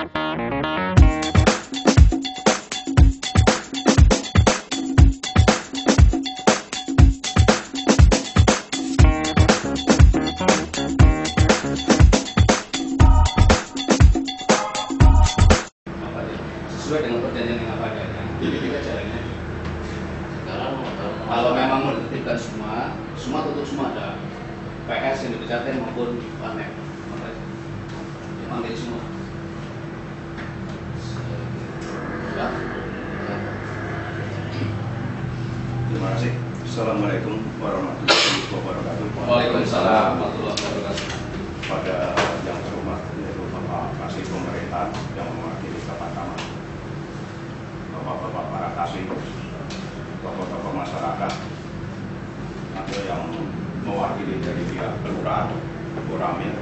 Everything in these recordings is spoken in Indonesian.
Sesuai dengan perjanjian yang apa adanya, jadi kita jalannya. Kalau memang menertibkan semua tutup semua, ada PS yang dipecatin maupun warnet, dipanggil semua. Ya. Terima kasih. Assalamualaikum warahmatullahi wabarakatuh. Waalaikumsalam warahmatullahi wabarakatuh. Pada yang terhormat yaitu Bapak Kasih Pemerintah yang mewakili teman-teman, Bapak-bapak para kasih, Bapak-bapak masyarakat, ada yang mewakili dari pihak kelurahan, Koramil,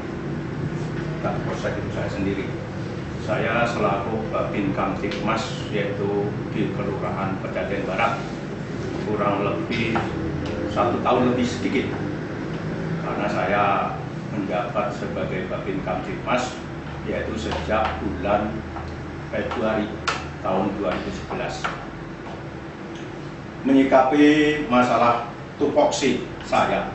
dan polsek itu saya sendiri. Saya selaku Babin Kamtibmas yaitu di Kelurahan Pejaten Barat kurang lebih 1 tahun lebih sedikit, karena saya menjabat sebagai Babin Kamtibmas yaitu sejak bulan Februari tahun 2011. Menyikapi masalah tupoksi saya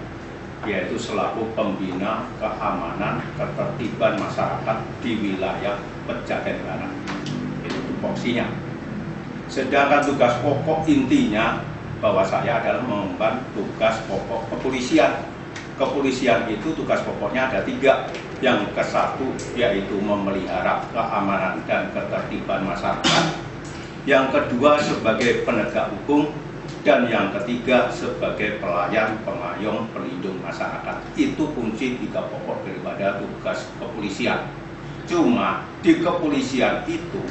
yaitu selaku pembina keamanan ketertiban masyarakat di wilayah Pejaten Barat, itu tupoksinya. Sedangkan tugas pokok intinya bahwa saya adalah mengemban tugas pokok kepolisian. Kepolisian itu tugas pokoknya ada 3. Yang ke-1 yaitu memelihara keamanan dan ketertiban masyarakat. Yang kedua sebagai penegak hukum. Dan yang ketiga sebagai pelayan, pengayom, pelindung masyarakat. Itu kunci 3 pokok daripada tugas kepolisian. Cuma di kepolisian itu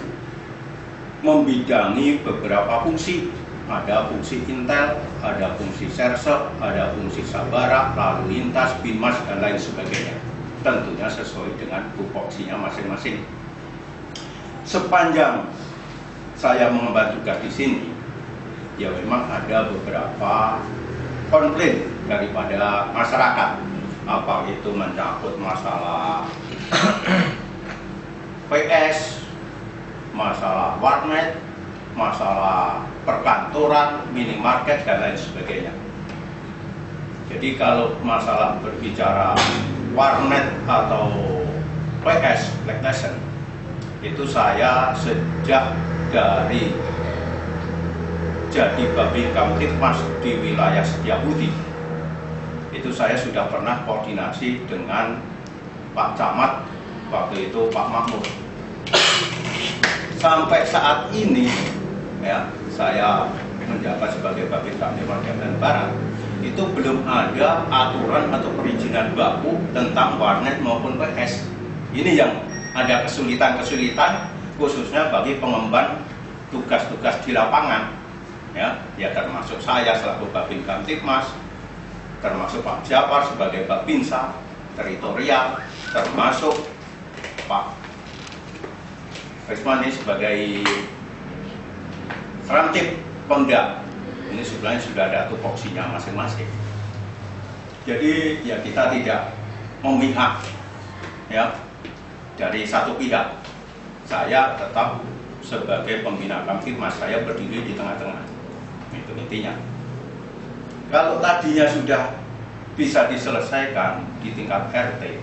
membidangi beberapa fungsi. Ada fungsi intel, ada fungsi serse, ada fungsi sabara, lalu lintas, binmas, dan lain sebagainya. Tentunya sesuai dengan tupoksinya masing-masing. Sepanjang saya mengemban tugas di sini, ya memang ada beberapa konflik daripada masyarakat. Apa itu menyangkut masalah PS, masalah warnet, masalah perkantoran, minimarket, dan lain sebagainya. Jadi kalau masalah berbicara warnet atau PS, PlayStation, itu saya sejak dari jadi Babin Kamtibmas di wilayah Setiabudi, itu saya sudah pernah koordinasi dengan Pak Camat, waktu itu Pak Makmur. Sampai saat ini ya, saya menjabat sebagai Babin Kamtibmas Pejaten Barat, itu belum ada aturan atau perizinan baku tentang warnet maupun PS. Ini yang ada kesulitan-kesulitan khususnya bagi pengemban tugas-tugas di lapangan. Ya termasuk saya selaku Babin Kamtibmas, termasuk Pak Japar sebagai Babinsa teritorial, termasuk Pak Rismani sebagai Ramtib Pemda. Ini sebenarnya sudah ada tupoksinya masing-masing. Jadi ya kita tidak memihak ya dari satu pihak. Saya tetap sebagai pembina Kamtibmas, saya berdiri di tengah-tengah. Itu intinya. Kalau tadinya sudah bisa diselesaikan di tingkat RT,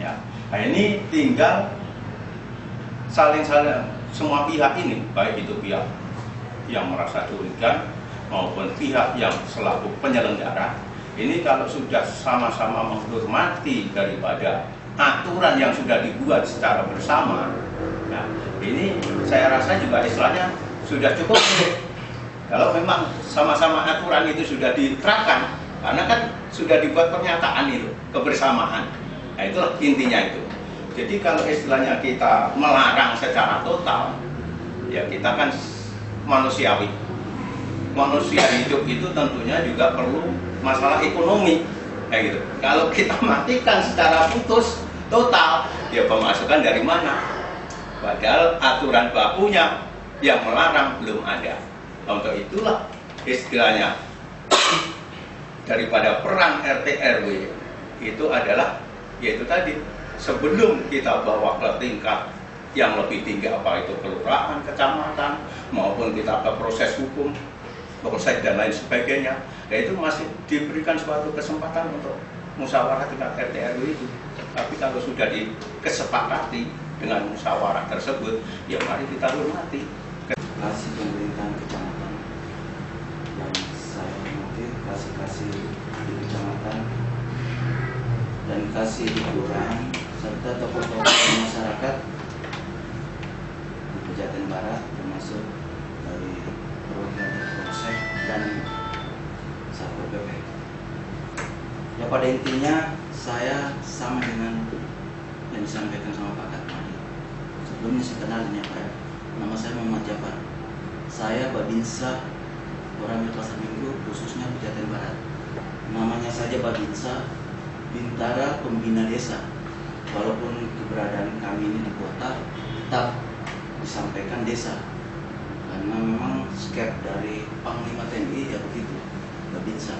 ya, nah ini tinggal saling semua pihak ini, baik itu pihak yang merasa dirugikan maupun pihak yang selaku penyelenggara. Ini kalau sudah sama-sama menghormati daripada aturan yang sudah dibuat secara bersama, nah ini saya rasa juga istilahnya sudah cukup. Kalau memang sama-sama aturan itu sudah diterapkan, karena kan sudah dibuat pernyataan itu, kebersamaan. Nah itulah intinya itu. Jadi kalau istilahnya kita melarang secara total, ya kita kan manusiawi. Manusia hidup itu tentunya juga perlu masalah ekonomi. Kayak gitu. Kalau kita matikan secara putus, total, ya pemasukan dari mana? Padahal aturan bakunya yang melarang belum ada. Untuk itulah istilahnya daripada peran RT RW itu adalah yaitu tadi, sebelum kita bawa ke tingkat yang lebih tinggi, apa itu kelurahan, kecamatan, maupun kita ke proses hukum, polsek dan lain sebagainya. Ya itu masih diberikan suatu kesempatan untuk musyawarah tingkat RT RW itu. Tapi kalau sudah disepakati dengan musyawarah tersebut, ya mari kita hormati. Kasih pemerintahan kecamatan yang saya hormati, kasih di kecamatan dan kasih di kelurahan serta tokoh-tokoh masyarakat di Pejaten Barat, termasuk dari perwakilan Polsek dan Satpol PP. Ya pada intinya saya sama dengan yang disampaikan sama Pak Katmadi. Sebelumnya saya kenal ya Pak. Nama saya Muhammad Jafar. Saya Babinsa Koramil Pasar Minggu, khususnya Pejaten Barat. Namanya saja Babinsa, Bintara Pembina Desa. Walaupun keberadaan kami ini di kota, tetap disampaikan desa. Karena memang skep dari Panglima TNI ya begitu, Babinsa.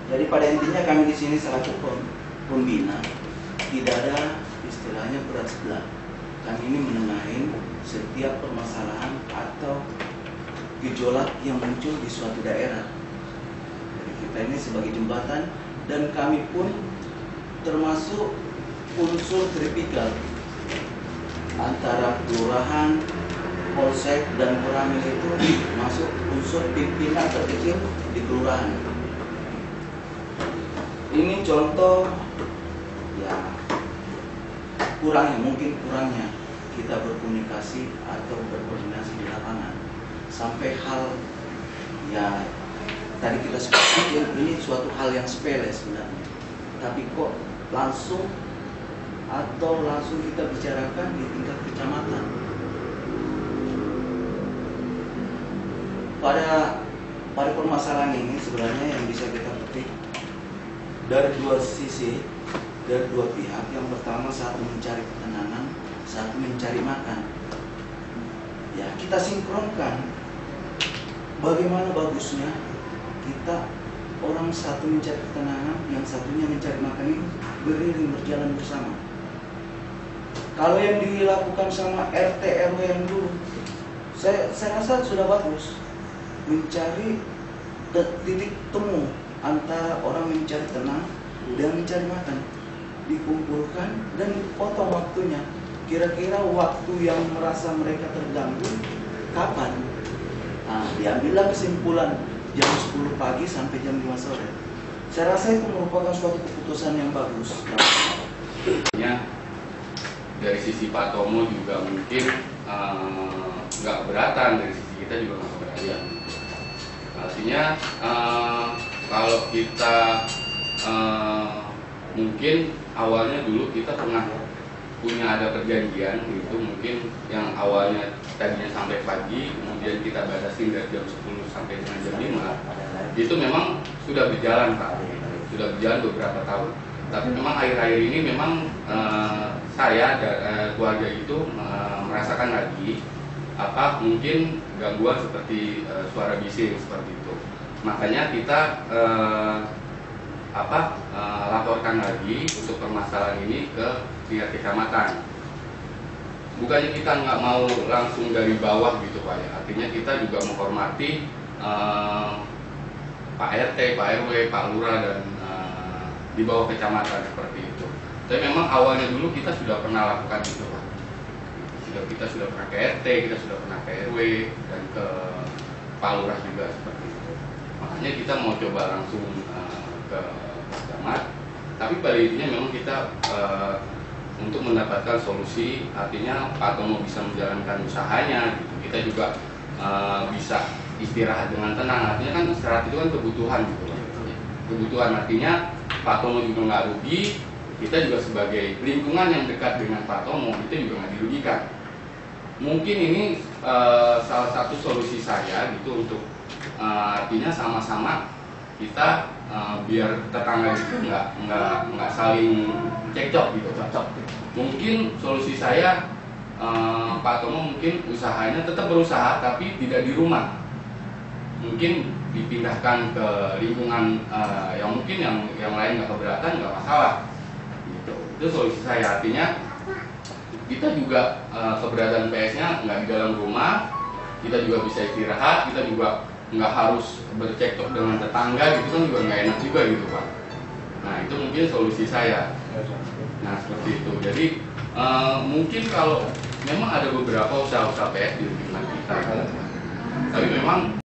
Jadi pada intinya kami di sini selaku pembina, tidak ada istilahnya berat sebelah. Kami ini menengahin setiap permasalahan atau gejolak yang muncul di suatu daerah. Jadi kita ini sebagai jembatan, dan kami pun termasuk unsur tripikal antara kelurahan, polsek dan koramil itu masuk unsur pimpinan terkecil di kelurahan. Ini contoh ya mungkin kurangnya kita berkomunikasi atau berkoordinasi di lapangan sampai hal ya tadi kita sepakati ini suatu hal yang sepele sebenarnya, tapi kok langsung kita bicarakan di tingkat kecamatan. Pada permasalahan ini sebenarnya yang bisa kita petik dari dua sisi, dari dua pihak. Yang pertama, satu mencari ketenangan, satu mencari makan. Ya, kita sinkronkan. Bagaimana bagusnya kita orang satu mencari ketenangan, yang satunya mencari makan ini beriring berjalan bersama. Kalau yang dilakukan sama RT RW yang dulu, saya rasa sudah bagus, mencari titik temu antara orang mencari tenang dan mencari makan, dikumpulkan dan dipotong waktunya. Kira-kira waktu yang merasa mereka terganggu kapan? Nah, diambillah kesimpulan jam 10 pagi sampai jam 5 sore. Saya rasa itu merupakan suatu keputusan yang bagus. Dari sisi Pak Tomo juga mungkin nggak keberatan, dari sisi kita juga nggak keberatan. Artinya kalau kita mungkin awalnya dulu kita pernah punya ada perjanjian gitu, mungkin yang awalnya tadinya sampai pagi, kemudian kita batasin dari jam 10 sampai dengan jam 5. Itu memang sudah berjalan Pak, sudah berjalan beberapa tahun. Tapi memang akhir-akhir ini memang saya dan keluarga itu merasakan lagi mungkin gangguan seperti suara bising seperti itu. Makanya kita laporkan lagi untuk permasalahan ini ke tingkat kecamatan. Bukannya kita nggak mau langsung dari bawah gitu Pak ya. Artinya kita juga menghormati Pak RT, Pak RW, Pak Lurah dan di bawah kecamatan seperti itu. Tapi memang awalnya dulu kita sudah pernah lakukan itu Pak. Kita sudah pernah ke RT, kita sudah pernah ke RW dan ke Pak Lurah juga seperti itu. Makanya kita mau coba langsung ke camat. Tapi pada intinya memang kita untuk mendapatkan solusi, artinya Pak Tomo bisa menjalankan usahanya, gitu. Kita juga bisa istirahat dengan tenang. Artinya kan istirahat itu kan kebutuhan gitu loh. Kebutuhan artinya Pak Tomo juga nggak rugi, kita juga sebagai lingkungan yang dekat dengan Pak Tomo itu juga nggak dirugikan. Mungkin ini salah satu solusi saya gitu untuk artinya sama-sama kita biar tetangga itu nggak saling cekcok gitu, cocok. Mungkin solusi saya Pak Tomo mungkin usahanya tetap berusaha tapi tidak di rumah, mungkin dipindahkan ke lingkungan yang mungkin yang lain nggak keberatan, nggak masalah gitu. Itu solusi saya. Artinya kita juga keberadaan PS-nya nggak di dalam rumah, kita juga bisa istirahat, kita juga nggak harus bercekcok dengan tetangga gitu kan, juga nggak enak juga gitu Pak. Nah itu mungkin solusi saya. Nah seperti itu. Jadi mungkin kalau memang ada beberapa usaha-usaha PS di lingkungan kita, tapi memang